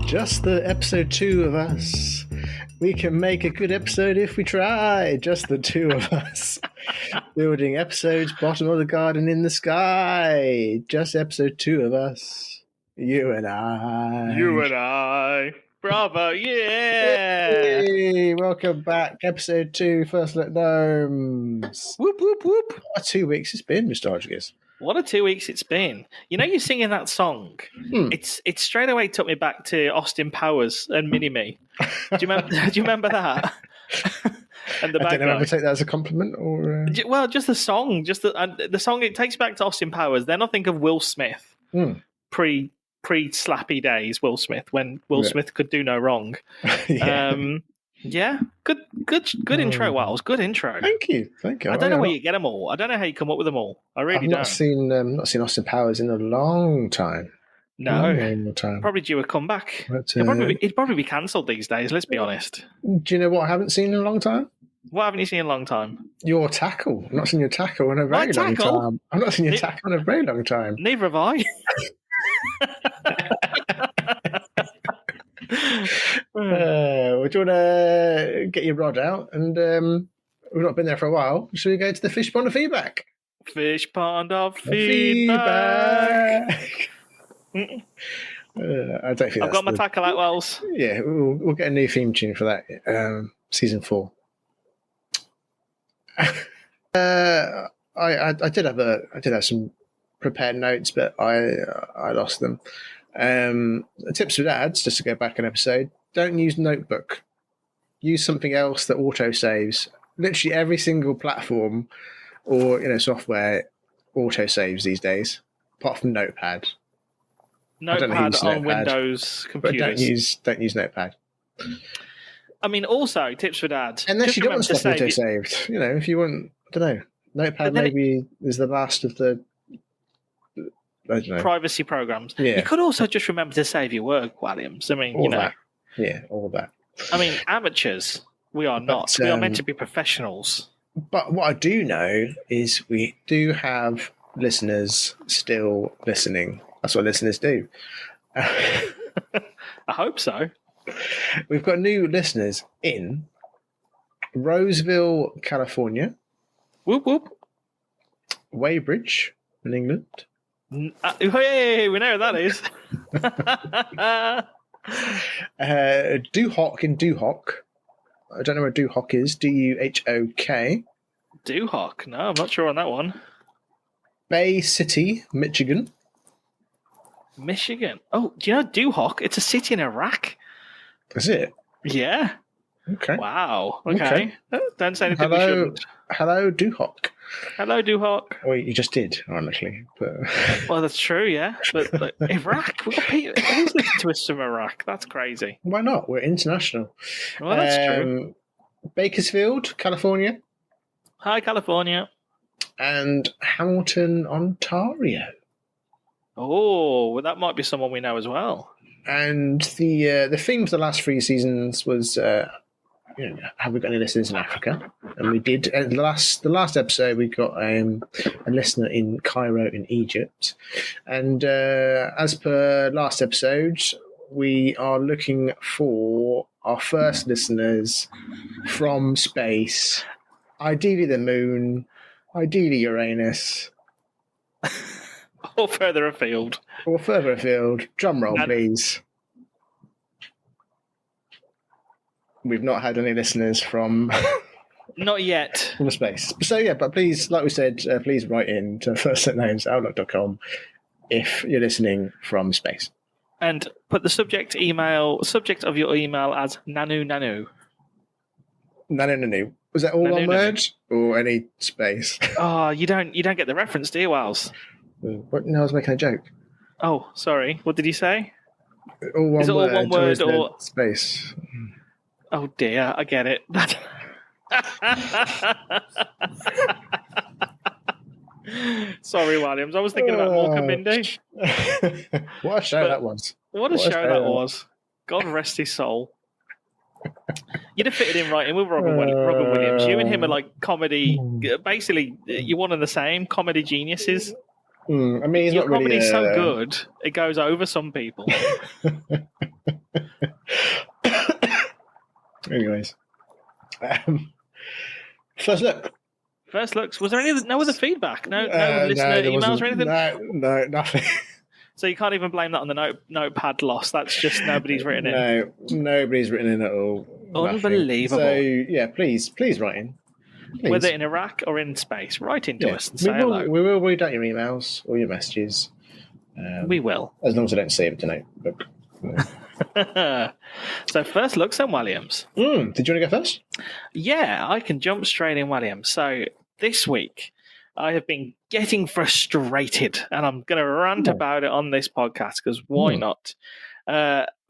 Just the episode 2 of us. We can make a good episode if we try. Just the 2 of us. Building episodes, bottom of the garden in the sky. Just episode 2 of us. You and I. You and I. Bravo, yeah! Hey, welcome back. Episode 2, First Look Gnomes. Whoop, whoop, whoop. What 2 weeks it's been, Mr. Hodgins? What a 2 weeks it's been. You know, you're singing that song. It straight away took me back to Austin Powers and Mini-Me. Do you remember that? And the I don't know if I take that as a compliment or... Well, just the song. Just the song, it takes back to Austin Powers. Then I think of Will Smith. Pre-slappy days, Will Smith, when Will Smith could do no wrong. Yeah. Good intro, Wells. Good intro. Thank you. I don't know where you get them all. I don't know how you come up with them all. I really don't. I've not seen Austin Powers in a long time. No. Probably due a comeback. But, it'd probably be cancelled these days, let's be honest. Do you know what I haven't seen in a long time? What haven't you seen in a long time? Your tackle. I've not seen your tackle in a very long time. I've not seen your tackle in a very long time. Neither have I. Would you want to get your rod out? And we've not been there for a while. Should we go to the fish pond of feedback? Fish pond of feedback. I don't think I've got my tackle out, Wells. Yeah, we'll get a new theme tune for that. Season 4. I did have some prepared notes, but I lost them. Tips for dads, just to go back an episode, don't use Notebook. Use something else that auto saves. Literally every single platform or software auto saves these days, apart from Notepad. Notepad on Windows computers. But don't use Notepad. I mean, also tips for dads. Unless you don't want stuff auto saved. If you want, I don't know. Notepad maybe is the last of the privacy programs. Yeah. You could also just remember to save your work, Williams. I mean, all that. Yeah, all that. I mean, amateurs. We are not. We are meant to be professionals. But what I do know is we do have listeners still listening. That's what listeners do. I hope so. We've got new listeners in Roseville, California. Whoop, whoop. Weybridge in England. Hey, we know what that is. Duhok in Duhok. I don't know where Duhok is. Duhok. Duhok? No, I'm not sure on that one. Bay City, Michigan. Michigan? Oh, do you know Duhok? It's a city in Iraq. Is it? Yeah. Okay. Wow. Okay. Don't say anything. Hello, Duhok. Hello, Duhok. Well, you just did, ironically. But... Well, that's true, yeah. But Iraq, we've got people who's listening to us from Iraq. That's crazy. Why not? We're international. Well, that's true. Bakersfield, California. Hi, California. And Hamilton, Ontario. Oh, well, that might be someone we know as well. And the theme for the last 3 seasons was, have we got any listeners in Africa? And we did. The last episode, we got a listener in Cairo in Egypt. And as per last episode, we are looking for our first listeners from space, ideally the moon, ideally Uranus. Or further afield. Drum roll, please. We've not had any listeners from... Not yet. From space. So, yeah, but please, like we said, please write in to firstlookgnomes@outlook.com if you're listening from space. And put the subject of your email as Nanu Nanu. Nanu. Was that all one word or any space? Oh, you don't get the reference, do you, Wells? No, I was making a joke. Oh, sorry. What did you say? All one Is it all one word or space? Oh dear, I get it. Sorry, Williams. I was thinking about Mork and Mindy. What a show that was. What a show that was. God rest his soul. You'd have fitted in right in with Robin Williams. You and him are like comedy. Basically, you're one and the same comedy geniuses. I mean, he's your not really comedy's so good it goes over some people. Anyways, first look. First looks. Was there no other feedback? No No, listener there emails wasn't. or anything? No, nothing. So you can't even blame that on the notepad loss. That's just nobody's written in. No, nobody's written in at all. Unbelievable. Nothing. So yeah, please write in. Please. Whether in Iraq or in space, write into us and say hello. We will read out your emails or your messages. We will. As long as I don't see them tonight. So first look, Sam Williams. Did you want to go first? Yeah, I can jump straight in, Williams. So this week, I have been getting frustrated, and I'm going to rant about it on this podcast because why not?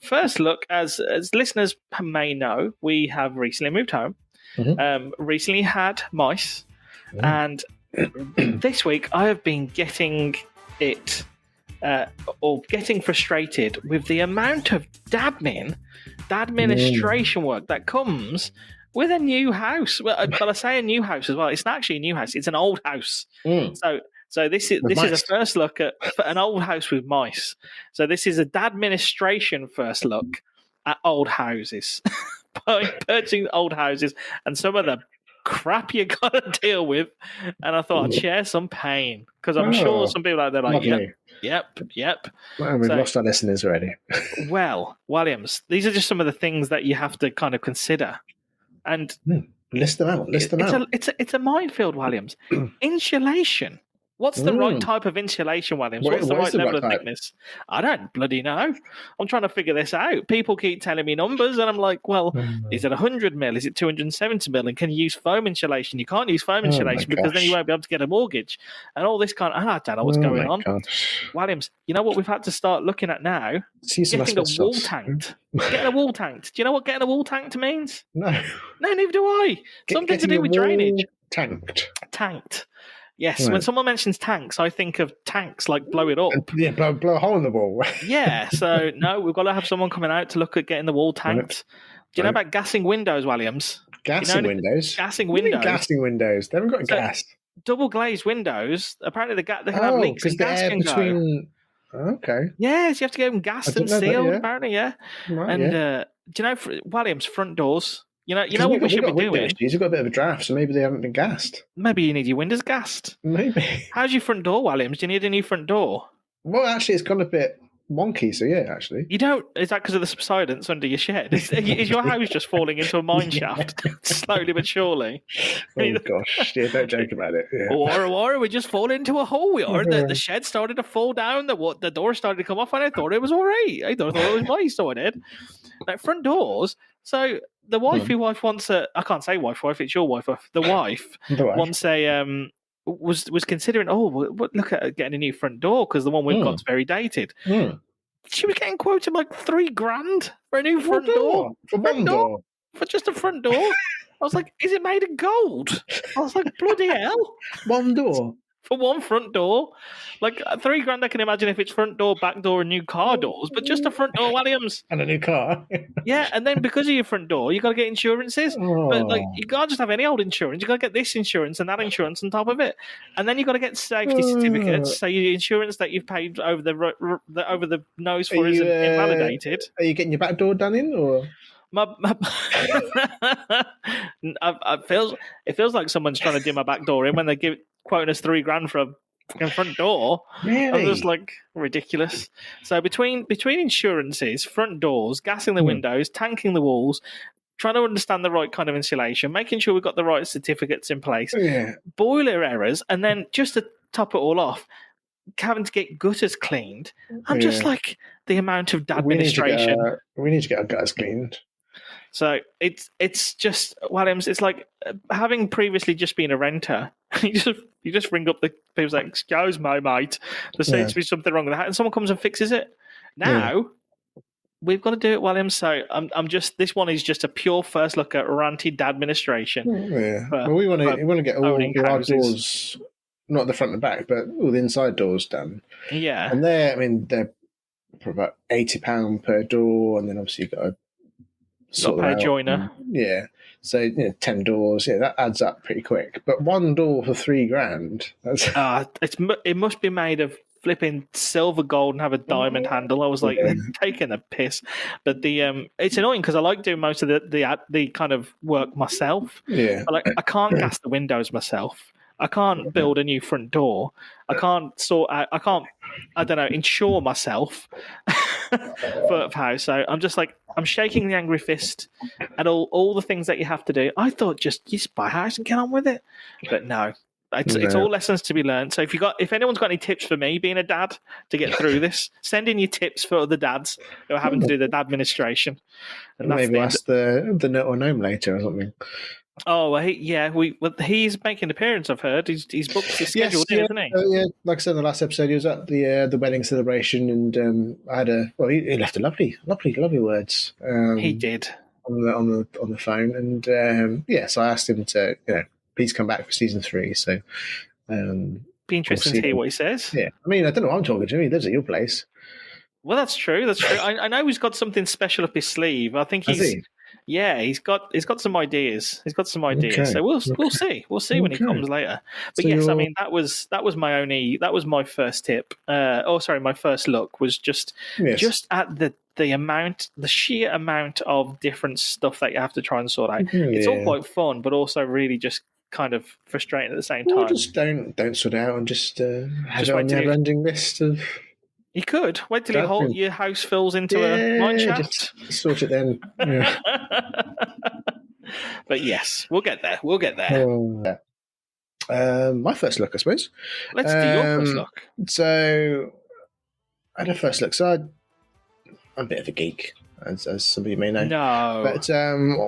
First look, as listeners may know, we have recently moved home. Recently had mice, and this week I have been getting it or getting frustrated with the amount of administration work that comes with a new house. Well, but I say a new house as well. It's not actually a new house; it's an old house. So this is a first look at an old house with mice. So this is a administration first look at old houses. By purchasing old houses and some of the crap you got to deal with, and I thought I'd share some pain because I'm sure some people out there are like, yep. Well, we've lost our listeners already. Well, Williams, these are just some of the things that you have to kind of consider, and list them out. It's a minefield, Williams. Insulation. What's the right type of insulation, Williams? What's the right level of thickness? I don't bloody know. I'm trying to figure this out. People keep telling me numbers, and I'm like, well, is it 100 mil? Is it 270 mil? And can you use foam insulation? You can't use foam insulation because then you won't be able to get a mortgage. And all this kind of, I don't know what's going on. Williams, you know what we've had to start looking at now? Getting a wall tanked. Getting a wall tanked. Do you know what getting a wall tanked means? No, neither do I. Something to do with drainage. Tanked. Yes, right. When someone mentions tanks, I think of tanks like blow it up. Yeah, blow a hole in the wall. Yeah, so no, we've got to have someone coming out to look at getting the wall tanked. Do you know about gassing windows, Williams? Gassing windows? Gassing windows. Gassing windows. They haven't got gas. Double glazed windows. Apparently, they can have leaks and gas can go. Okay. Yes, you have to get them gassed and sealed. Apparently, yeah. Right, and do you know, Williams, front doors? You know what we should be doing? You've got a bit of a draft, so maybe they haven't been gassed. Maybe you need your windows gassed. Maybe. How's your front door, Williams? Do you need a new front door? Well, actually, it's gone a bit wonky, so yeah, actually. You don't? Is that because of the subsidence under your shed? Is your house just falling into a mine shaft, slowly but surely? Oh, gosh. Yeah, don't joke about it. Yeah. Or we just fall into a hole. The shed started to fall down, the door started to come off, and I thought it was all right. I thought it was nice, so I did. Like front doors, so... The wife wants a. I can't say wife. It's your wife. The wife wants a. Was considering. Look at getting a new front door because the one we've got's very dated. She was getting quoted like $3,000 for a new front door. For one door. For just a front door. I was like, is it made of gold? I was like, bloody hell! One door. For one front door, like $3,000, I can imagine if it's front door, back door, and new car doors, but just a front door, Williams, and a new car. Yeah, and then because of your front door, you got to get insurances. But like, you can't just have any old insurance. You got to get this insurance and that insurance on top of it, and then you got to get safety certificates. So your insurance that you've paid over the nose for is invalidated. Are you getting your back door done in, or? It feels like someone's trying to do my back door in when they quoting us $3,000 for a front door. Really? I'm just like ridiculous. So between insurances, front doors, gassing the windows, tanking the walls, trying to understand the right kind of insulation, making sure we've got the right certificates in place, boiler errors, and then just to top it all off, having to get gutters cleaned. I'm just like the amount of administration. We need to get our gutters cleaned. So it's just, Williams, it's like having previously just been a renter. You just ring up the people like, excuse me, mate, there seems to be something wrong with that, and someone comes and fixes it. Now we've got to do it, Williams. So I'm just, this one is just a pure first look at ranted administration. Well, we want to get all our doors, not the front and back, but all the inside doors done. Yeah, and they're for about £80 per door, and then obviously you've got to sort pay a joiner. So 10 doors, that adds up pretty quick. But one door for $3,000. That's it must be made of flipping silver gold and have a diamond handle. I was like, they're taking a piss. But it's annoying because I like doing most of the kind of work myself. Yeah. But, like, I can't gas the windows myself. I can't build a new front door. I can't sort out. I don't know, insure myself for house. So I'm just like, I'm shaking the angry fist at all the things that you have to do. I thought you just buy a house and get on with it, but no. It's all lessons to be learned. So if anyone's got any tips for me being a dad to get through this, send in your tips for other dads who are having to do the dad administration. And maybe ask the Nut or Gnome later or something. Oh, he's making an appearance. I've heard he's booked his schedule, isn't he? Yeah, like I said in the last episode, he was at the wedding celebration, and I had he left a lovely words. He did on the phone, and so I asked him to please come back for season 3. So be interesting to hear what he says. Yeah, I mean, I don't know what I'm talking to him. He lives at your place. Well, that's true. I know he's got something special up his sleeve. I think he's got some ideas. He's got some ideas. Okay. So we'll see. We'll see when he comes later. But so I mean, that was my first tip. My first look was just at the sheer amount of different stuff that you have to try and sort out. It's all quite fun, but also really just kind of frustrating at the same time. Just don't sort out and just have it on the never-ending list of. You could wait till your house fills into a mine shaft. Just sort it then. Yeah. But yes, we'll get there. My first look, I suppose. Let's do your first look. So, I had a first look. So, I'm a bit of a geek, as some of you may know. No. But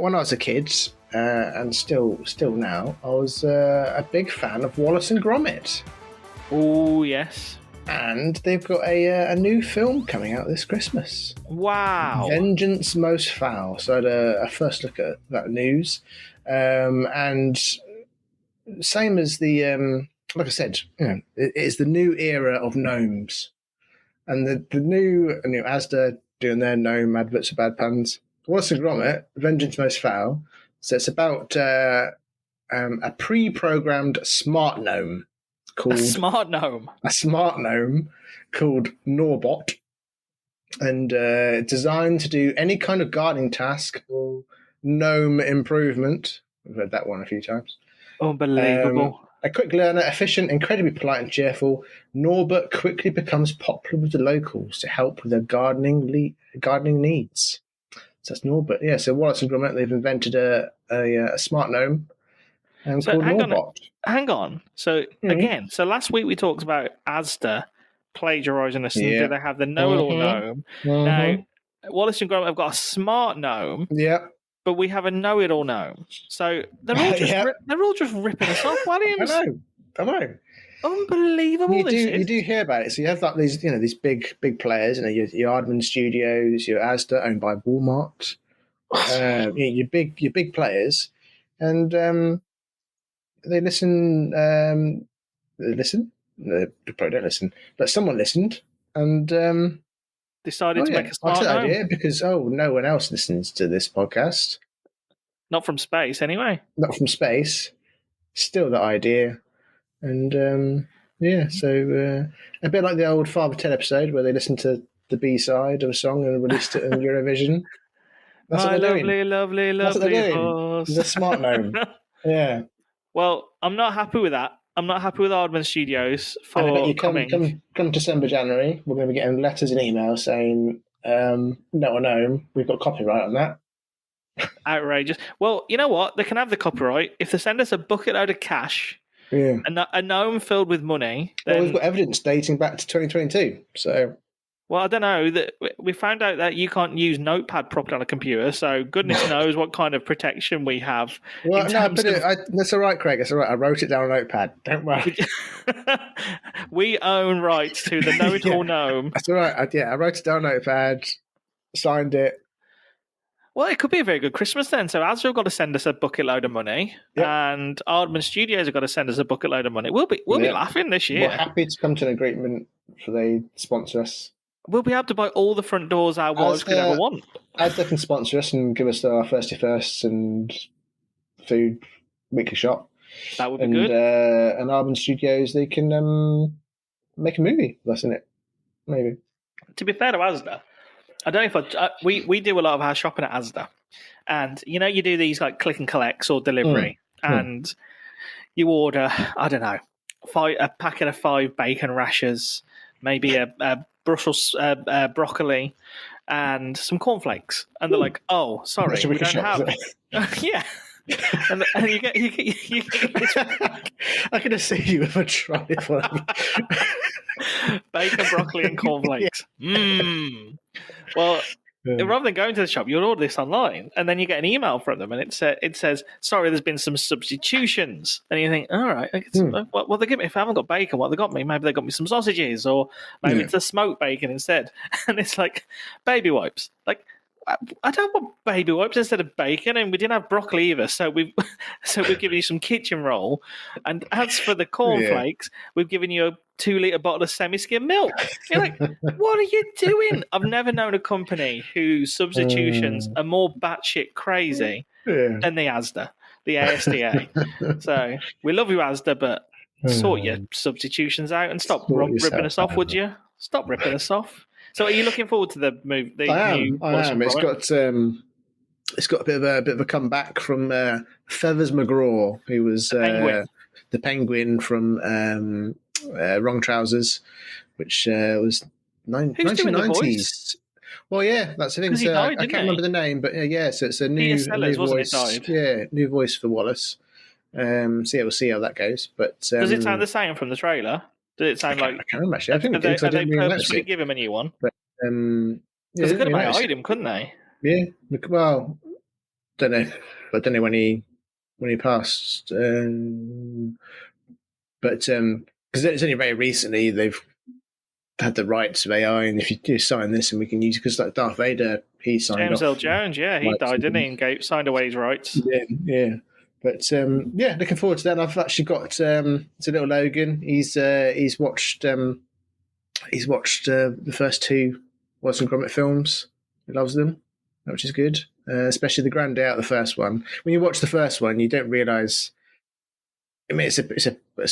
when I was a kid, and still now, I was a big fan of Wallace and Gromit. Oh, yes. And they've got a new film coming out this Christmas. Wow. Vengeance Most Foul. So I had a first look at that news. And same as the, like I said, it's the new era of gnomes. And the new Asda doing their gnome adverts for bad puns. Wallace and Gromit, Vengeance Most Foul. So it's about a pre-programmed smart gnome. A smart gnome called Norbot, and designed to do any kind of gardening task or gnome improvement. We've read that one a few times. Unbelievable. A quick learner, efficient, incredibly polite and cheerful, Norbert quickly becomes popular with the locals to help with their gardening needs. So that's Norbert. Yeah, so Wallace and Gromit, they've invented a smart gnome called Norbot. Hang on. So again, last week we talked about Asda plagiarising us. Yeah. Do they have the know-it-all gnome? Now, Wallace and Gromit have got a smart gnome. Yeah. But we have a know-it-all gnome. So they're all just ripping us off, Williams. I know. Unbelievable. You do hear about it. So you have like these big players. Your Aardman Studios, your Asda, owned by Walmart. Your big players, and they listen. They listen. They probably don't listen, but someone listened and decided to make a smart idea because no one else listens to this podcast. Not from space, anyway. Not from space. Still that idea, and so a bit like the old Father Ted episode where they listened to the B-side of a song and released it in Eurovision. That's what they're doing. Lovely horse. The smart gnome. Yeah. Well, I'm not happy with that. I'm not happy with Aardman Studios for come December, January, we're going to be getting letters and emails saying, no, we've got copyright on that. Outrageous. Well, you know what? They can have the copyright if they send us a bucket load of cash, a gnome filled with money. Then... Well, we've got evidence dating back to 2022, so... Well, I don't know. That we found out that you can't use Notepad properly on a computer, so goodness knows what kind of protection we have. Well, that's all right, Craig. It's all right. I wrote it down on Notepad. Don't worry. We own rights to the know-it-all gnome. That's all right. I wrote it down on Notepad, signed it. Well, it could be a very good Christmas then. So Asda have got to send us a bucket load of money, and Aardman Studios have got to send us a bucket load of money. We'll be laughing this year. We're happy to come to an agreement for they sponsor us. We'll be able to buy all the front doors our wives could ever want. Asda can sponsor us and give us our firsts and food weekly shop. That would be good. And Aardman Studios, they can make a movie with us in it. Maybe. To be fair to Asda, I don't know if we do a lot of our shopping at Asda, and you do these like click and collects or delivery, and you order, I don't know, a packet of 5 bacon rashers, maybe a Brussels broccoli, and some cornflakes, and they're like, "Oh, sorry, we don't have." Yeah, and you get this I can just see you with a trolley full of bacon, broccoli, and cornflakes. Mmm. Well, rather than going to the shop, you'll order this online, and then you get an email from them, and it says, "Sorry, there's been some substitutions." And you think, "All right, what they give me? If I haven't got bacon, what they got me? Maybe they got me some sausages, or maybe it's a smoked bacon instead." And it's like baby wipes. Like, I don't want baby wipes instead of bacon, and we didn't have broccoli either, so we've given you some kitchen roll. And as for the cornflakes, we've given you a 2-litre bottle of semi-skim milk. You're like, what are you doing? I've never known a company whose substitutions are more batshit crazy than the ASDA. So we love you, Asda, but sort your substitutions out and stop ripping us off, would you? Stop ripping us off. So, are you looking forward to the movie? I am. It's got a bit of a comeback from Feathers McGraw, who was the penguin from Wrong Trousers, which was 1990s. Well, yeah, that's the thing. So I can't remember the name, but so it's a new voice. Yeah, new voice for Wallace. So yeah, we'll see how that goes. But does it sound the same from the trailer? Did it sound like? I can't remember actually. I think they purposely give him a new one. Because they could have hide him, couldn't they? Yeah. Well, don't know. I don't know when he passed. But because it's only very recently they've had the rights of AI, and if you do sign this, and we can use because like Darth Vader, he signed James off. L. Jones, he died, didn't he? And signed away his rights. Yeah. But looking forward to that. And I've actually got it's a little Logan. He's watched the first 2 Wallace and Gromit films. He loves them, which is good. Especially the grand day out of the first one. When you watch the first one, you don't realise. I mean, it's a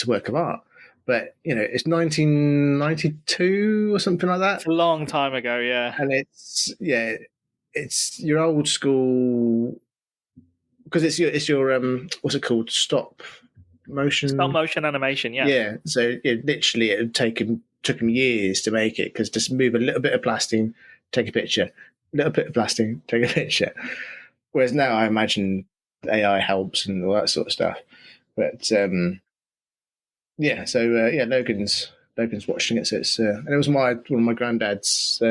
work of art, but it's 1992 or something like that. It's a long time ago, yeah. And it's your old school. Because it's your what's it called? Stop motion animation, yeah. Yeah. So literally, it took him years to make it because just move a little bit of plastic, take a picture, a little bit of plastic, take a picture. Whereas now, I imagine AI helps and all that sort of stuff. But Logan's watching it. So it's and it was one of my granddad's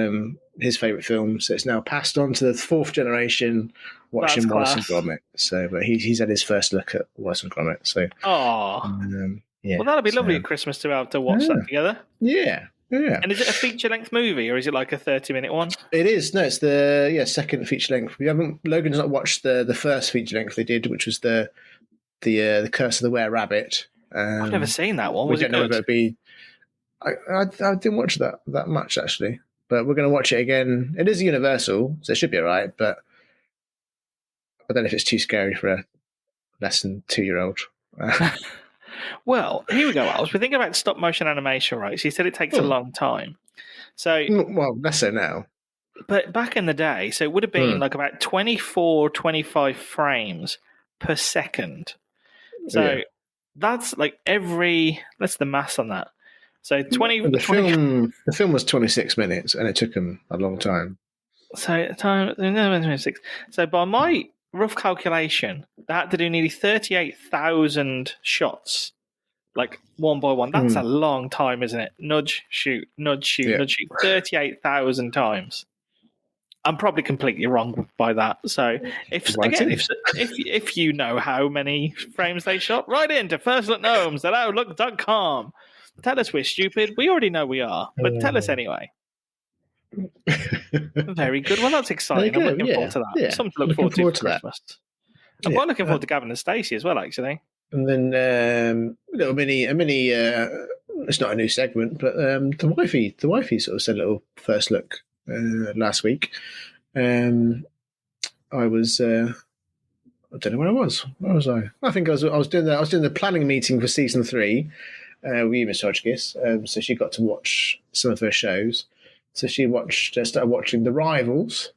his favourite films. So it's now passed on to the 4th generation. Watching Wallace and Gromit. So, but he's had his first look at Wallace and Gromit. So, well, that'll be lovely at Christmas to have to watch that together. Yeah. And is it a feature-length movie or is it like a 30-minute one? It is. No, it's the second feature-length. Logan's not watched the first feature-length they did, which was the Curse of the Were Rabbit. I've never seen that one. Was it good? It'd be. I didn't watch that much actually, but we're going to watch it again. It is Universal, so it should be all right. But I don't know if it's too scary for a less than 2-year-old. Well, here we go, Alice. We're thinking about stop motion animation, right? So you said it takes a long time. So less so now. But back in the day, so it would have been like about 24, 25 frames per second. So that's like that's the maths on that. So the film was 26 minutes, and it took them a long time. So 26. So by my rough calculation, they had to do nearly 38,000 shots, like one by one. That's a long time, isn't it? Nudge, shoot, nudge, shoot, nudge, shoot. 38,000 times. I'm probably completely wrong by that. So if you know how many frames they shot, write into firstlookgnomes@outlook.com. Tell us we're stupid. We already know we are, but tell us anyway. Very good. Well, that's exciting. I'm looking forward to that. Yeah. Something to look forward to for Christmas. I'm quite looking forward to Gavin and Stacey as well, actually. And then a mini. It's not a new segment, but the wifey sort of said a little first look last week. I was. I don't know where I was. Where was I? I think I was doing the planning meeting for season 3. we misogynists, so she got to watch some of her shows. So she started watching The Rivals.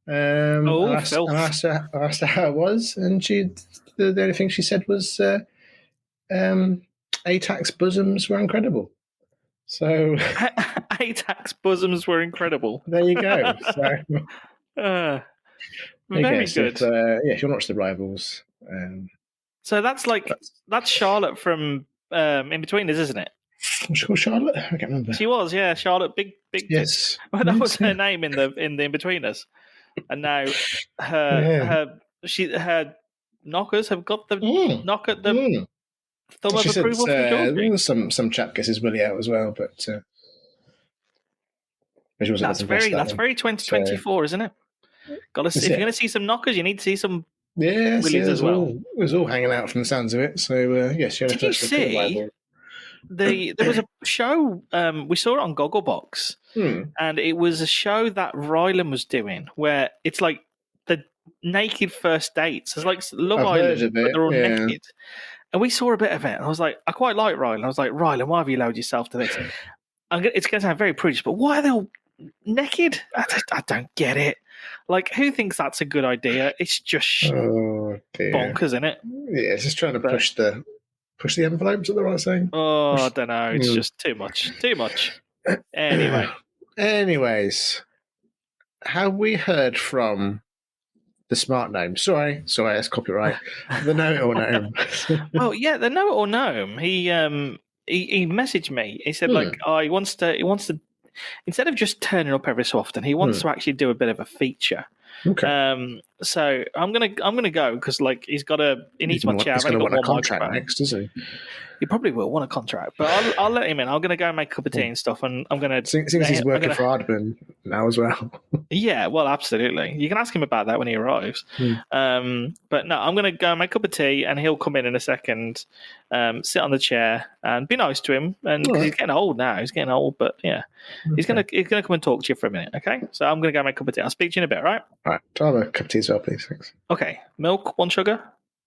I asked her how it was, and the only thing she said was ATAC's bosoms were incredible. So ATAC's bosoms were incredible. There you go. So very good. If you watch The Rivals. So that's Charlotte from In Between Us, isn't it? Was she called Charlotte? I can't remember. She was, yeah, Charlotte. Big. Yes, well, that was her name in the In Between Us, and now her knockers have got the knock at the thumb of approval from Georgie. Some chap guesses Willie out as well, but that's very 2024, isn't it? If you're going to see some knockers, you need to see some. Yes, Willies as well. It was all hanging out from the sounds of it. So yes, did you see? There was a show we saw it on Gogglebox, and it was a show that Rylan was doing where it's like the naked first dates. It's like Love Island, but they're all naked. And we saw a bit of it, and I was like, I quite like Rylan. I was like, Rylan, why have you allowed yourself to this? It's going to sound very prudish, but why are they all naked? I don't get it. Like, who thinks that's a good idea? It's just bonkers, isn't it? Yeah, it's just trying to push the envelopes, at the right saying. Oh, I don't know. It's just too much. Anyways, have we heard from the smart gnome? Sorry, that's copyright. The know-it-all gnome. Well, yeah, the know-it-all gnome. He messaged me. He said he wants to instead of just turning up every so often, he wants to actually do a bit of a feature. Okay. So I'm gonna go because he needs my chair. He's going to want a contract next, is he? He probably will want a contract, but I'll let him in. I'm going to go and make a cup of tea and stuff, and I'm going to. Since he's working for Hardman now as well. Yeah, well, absolutely. You can ask him about that when he arrives. But no, I'm going to go and make a cup of tea, and he'll come in a second, sit on the chair, and be nice to him. And cause he's getting old now. He's getting old, but yeah, he's gonna come and talk to you for a minute. Okay, so I'm going to go make a cup of tea. I'll speak to you in a bit, right? All right. I'll have a cup of tea as well, please. Thanks. Okay. Milk, 1 sugar?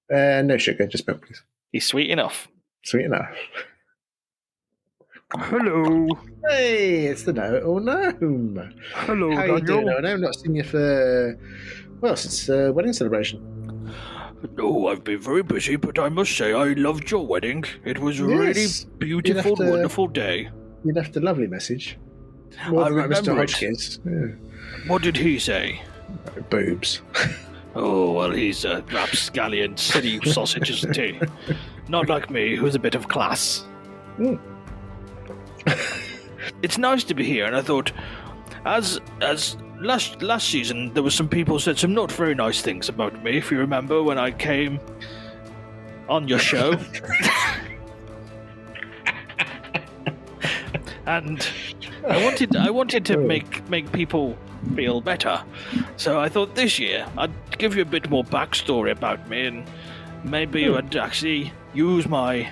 No sugar, just milk, please. He's sweet enough. Sweet enough. Hello. Hey, it's the know-it-all gnome. Hello, How Daniel. you doing? I've not seen you since wedding celebration. Oh, I've been very busy, but I must say I loved your wedding. It was a really beautiful, wonderful day. You left a lovely message. More than Mr. Hodgkins. Yeah. What did he say? Boobs. Oh, well, he's a rapscallion, silly sausage, isn't he? Not like me, who's a bit of class. It's nice to be here, and I thought, as last season, there were some people said some not very nice things about me, if you remember, when I came on your show. And I wanted to make people feel better. So I thought this year I'd give you a bit more backstory about me, and maybe I'd actually use my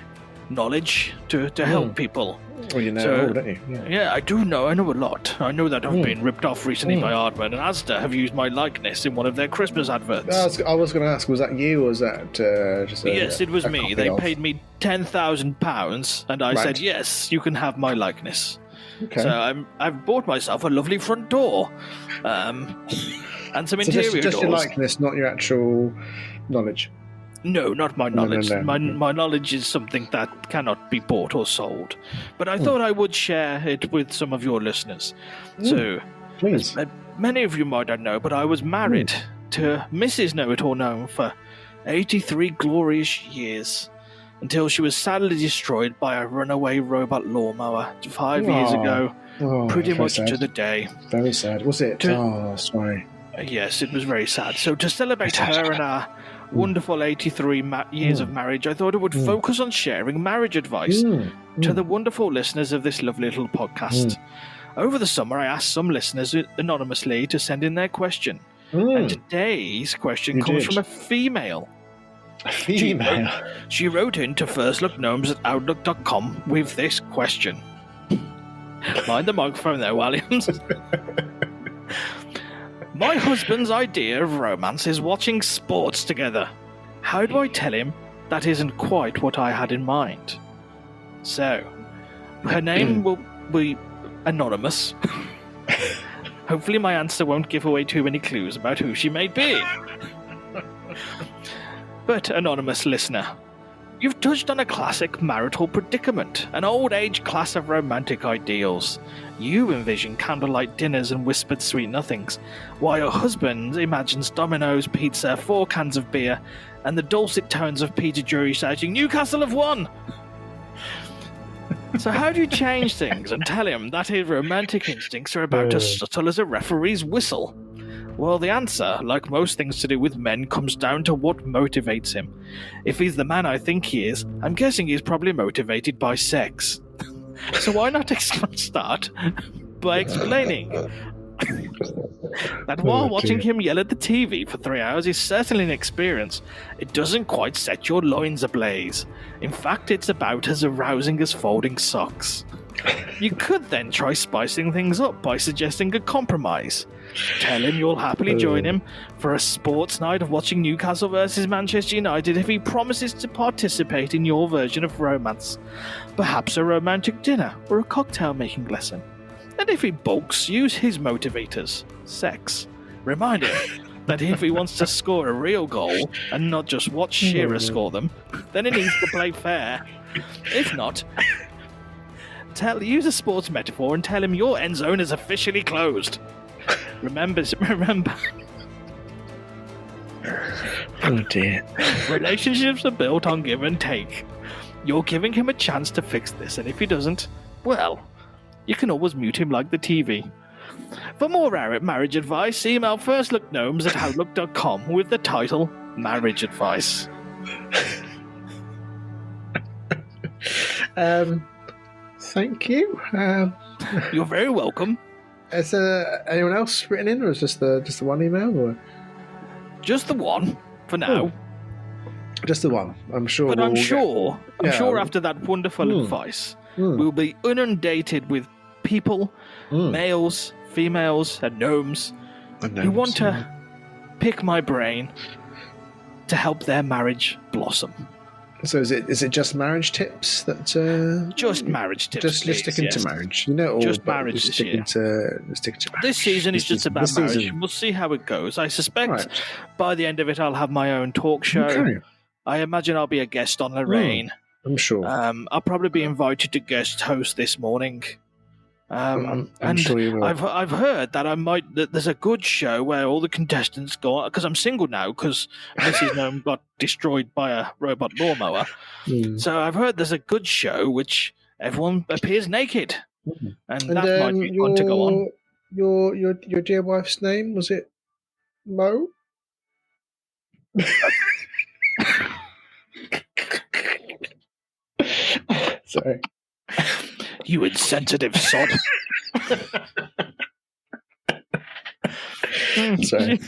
knowledge to help people. Well, you know, don't you? Yeah, I do know. I know a lot. I know that I've been ripped off recently by Hardman, and Asda have used my likeness in one of their Christmas adverts. I was going to ask, was that you, or was that just Yes, it was me. They paid me £10,000, and I said, yes, you can have my likeness. Okay. So I've bought myself a lovely front door, and some interior doors. Just your likeness, not your actual knowledge. No, not my knowledge. No. My knowledge is something that cannot be bought or sold. But I thought I would share it with some of your listeners. So, please. Many of you might not know, but I was married to Mrs. Know-It-All Gnome for 83 glorious years, until she was sadly destroyed by a runaway robot lawnmower 5 years ago, pretty much to the day. Very sad. Was it? Sorry. Yes, it was very sad. So to celebrate her and our wonderful 83 years of marriage, I thought I would focus on sharing marriage advice to the wonderful listeners of this lovely little podcast. Over the summer, I asked some listeners anonymously to send in their question. And today's question comes from a female. A female? She wrote in to firstlookgnomes@outlook.com with this question. Mind the microphone there, Williams. My husband's idea of romance is watching sports together. How do I tell him that isn't quite what I had in mind? So, her name will be anonymous. Hopefully my answer won't give away too many clues about who she may be. But, anonymous listener, you've touched on a classic marital predicament, an old-age class of romantic ideals. You envision candlelight dinners and whispered sweet nothings, while your husband imagines Domino's pizza, 4 cans of beer, and the dulcet tones of Peter Drury shouting, "Newcastle have won!" So how do you change things and tell him that his romantic instincts are about as subtle as a referee's whistle? Well, the answer, like most things to do with men, comes down to what motivates him. If he's the man I think he is, I'm guessing he's probably motivated by sex. So why not start by explaining that while watching him yell at the TV for 3 hours is certainly an experience, it doesn't quite set your loins ablaze. In fact, it's about as arousing as folding socks. You could then try spicing things up by suggesting a compromise. Tell him you'll happily join him for a sports night of watching Newcastle versus Manchester United if he promises to participate in your version of romance. Perhaps a romantic dinner or a cocktail making lesson. And if he balks, use his motivators, sex. Remind him that if he wants to score a real goal and not just watch Shearer score them, then he needs to play fair. If not, use a sports metaphor and tell him your end zone is officially closed. Remember. Oh dear. Relationships are built on give and take. You're giving him a chance to fix this, and if he doesn't, well, you can always mute him like the TV. For more marriage advice, email firstlookgnomes@outlook.com with the title Marriage Advice. Thank you. You're very welcome. Has anyone else written in, or is just the one email, or just the one for now? Just the one. I'm sure. But I'm sure after that wonderful advice, we'll be inundated with people, males, females, and gnomes who want to pick my brain to help their marriage blossom. So is it just marriage tips that? Just marriage tips. Just sticking to marriage. You know, just marriage this year. Sticking to marriage. This season is just about marriage. We'll see how it goes. I suspect by the end of it, I'll have my own talk show. Okay. I imagine I'll be a guest on Lorraine. I'm sure. I'll probably be invited to guest host this morning. I'm sure you will. I've heard that there's a good show where all the contestants go, because I'm single now because Mrs. Gnome got destroyed by a robot lawnmower. So I've heard there's a good show which everyone appears naked, and that might be fun to go on. Your dear wife's name, was it Mo? Sorry. You insensitive sod. Sorry.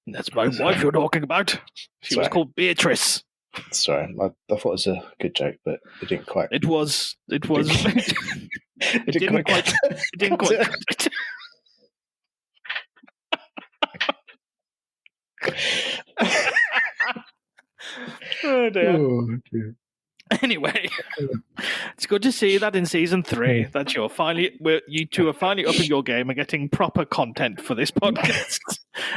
That's my wife you're talking about. She was called Beatrice. Sorry, I thought it was a good joke, but it didn't quite. It was. It didn't quite. Oh dear. Oh, dear. Anyway, it's good to see that in season 3 that you two are finally upping your game and getting proper content for this podcast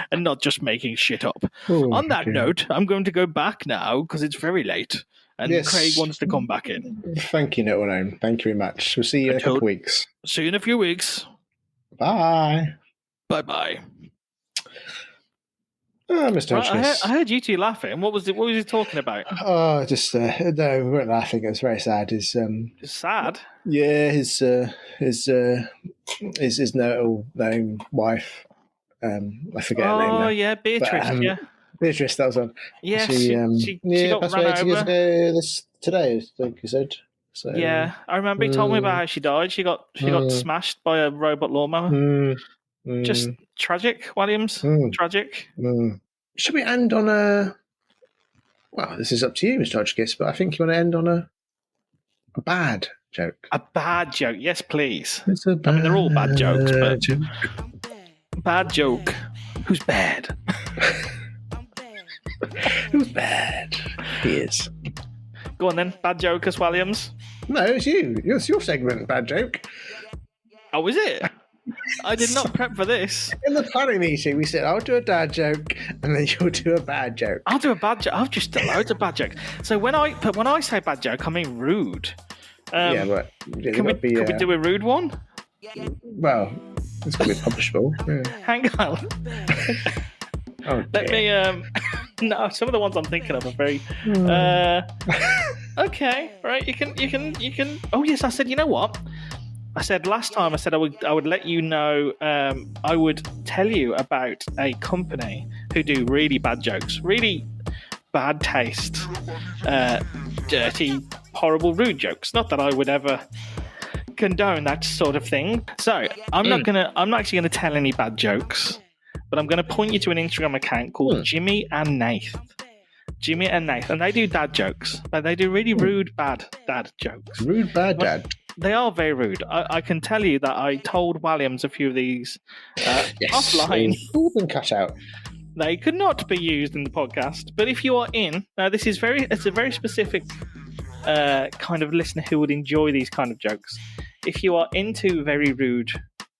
and not just making shit up. On that note, I'm going to go back now because it's very late and Craig wants to come back in. Thank you, Gnome. Thank you very much. We'll see you in a couple of weeks. See you in a few weeks. Bye. Bye-bye. Oh, Mr. I heard you two laughing. What was he talking about? Oh, just no, we weren't laughing. It was very sad. It's sad. Yeah, his Gnome wife. I forget her name. Oh yeah, Beatrice. But, Beatrice. That was on. Yeah, she got run over. Today, I think you said. So, yeah, I remember he told me about how she died. She got smashed by a robot lawnmower. Just tragic, Williams. Tragic. Should we end on a? Well, this is up to you, Mr. Hodgkiss, but I think you want to end on a bad joke. A bad joke, yes, please. I mean, they're all bad jokes, but bad joke. Who's bad? Who's bad? He is. Go on then, bad jokers, Williams. No, it's you. It's your segment, bad joke. Oh, is it? I did not prep for this. In the planning meeting, we said, I'll do a dad joke, and then you'll do a bad joke. I'll do a bad joke. I've just done loads of bad jokes. So when I say bad joke, I mean rude. Yeah, but can we do a rude one? Well, it's going to be publishable. Yeah. Hang on. Oh, Let me. No, some of the ones I'm thinking of are very. Okay, right. You can. Oh yes, I said. You know what? I said last time. I said I would let you know. I would tell you about a company who do really bad jokes, really bad taste, dirty, horrible, rude jokes. Not that I would ever condone that sort of thing. So I'm not actually gonna tell any bad jokes, but I'm gonna point you to an Instagram account called Jimmy and Nath. Jimmy and Nath, and they do dad jokes, but they do really rude, bad dad jokes. Rude, bad dad. They are very rude. I can tell you that I told Williams a few of these offline. All been cut out. They could not be used in the podcast. But if you are in, now it's a very specific kind of listener who would enjoy these kind of jokes. If you are into very rude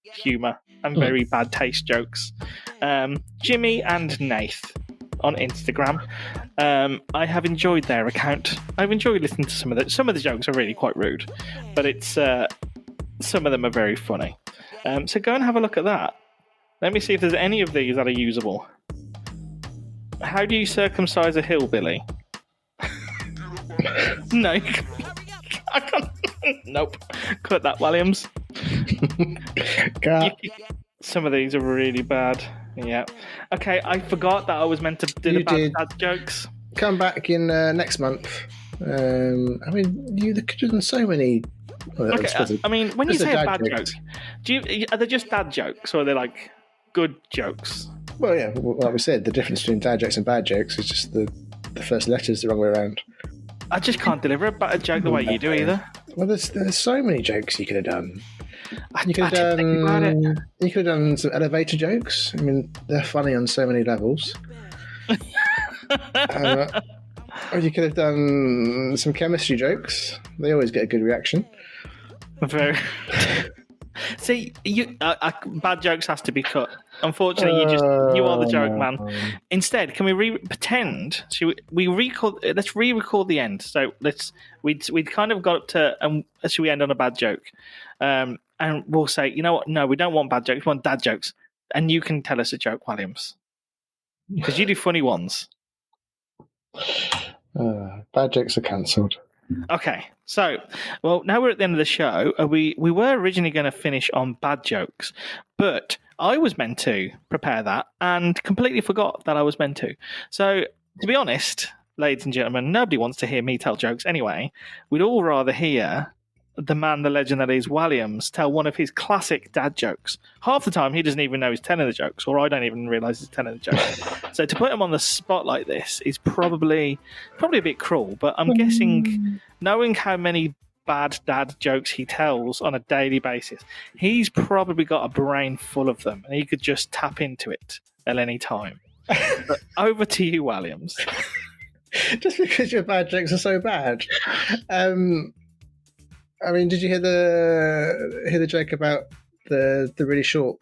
humour and very bad taste jokes, Jimmy and Nath on Instagram. I have enjoyed their account. I've enjoyed listening to some of the jokes are really quite rude, but it's some of them are very funny. So go and have a look at that. Let me see if there's any of these that are usable. How do you circumcise a hillbilly? No, I can't. Nope. Cut that, Williams. Some of these are really bad. Yeah. Okay, I forgot that I was meant to do the bad jokes. Come back in next month. I mean, you could have done so many. Okay, I mean, when you say a bad joke, are they just dad jokes, or are they like good jokes? Well, yeah. Like we said, the difference between dad jokes and bad jokes is just the first letter's the wrong way around. I just can't deliver a joke the way you do either. Well, there's so many jokes you could have done. You could have done some elevator jokes. I mean, they're funny on so many levels. Or you could have done some chemistry jokes. They always get a good reaction. Very. See, bad jokes has to be cut. Unfortunately, you are the joke man. Instead, can we pretend? Let's re-record the end. So we'd kind of got up to, should we end on a bad joke? And we'll say, you know what? No, we don't want bad jokes. We want dad jokes. And you can tell us a joke, Williams, because you do funny ones. Bad jokes are cancelled. Okay, so, well, now we're at the end of the show. We were originally going to finish on bad jokes, but I was meant to prepare that and completely forgot that I was meant to. So, to be honest, ladies and gentlemen, nobody wants to hear me tell jokes anyway. We'd all rather hear the man, the legend that is Williams, tell one of his classic dad jokes. Half the time, he doesn't even know he's telling the jokes, or I don't even realise he's telling the jokes. So to put him on the spot like this is probably a bit cruel, but I'm guessing, knowing how many bad dad jokes he tells on a daily basis, he's probably got a brain full of them, and he could just tap into it at any time. But over to you, Williams. Just because your bad jokes are so bad. I mean, did you hear the joke about the really short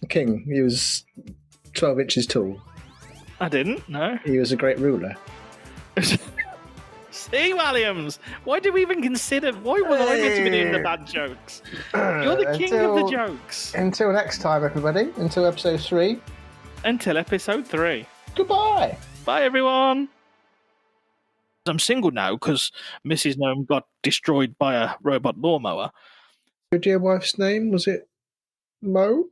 king? He was 12 inches tall. I didn't. No. He was a great ruler. See, Williams, why do we even consider? Why was I meant to be doing the bad jokes? You're the king of the jokes. Until next time, everybody. Until episode 3. Until episode 3. Goodbye. Bye, everyone. I'm single now because Mrs. Gnome got destroyed by a robot lawnmower. Your dear wife's name, was it Mo?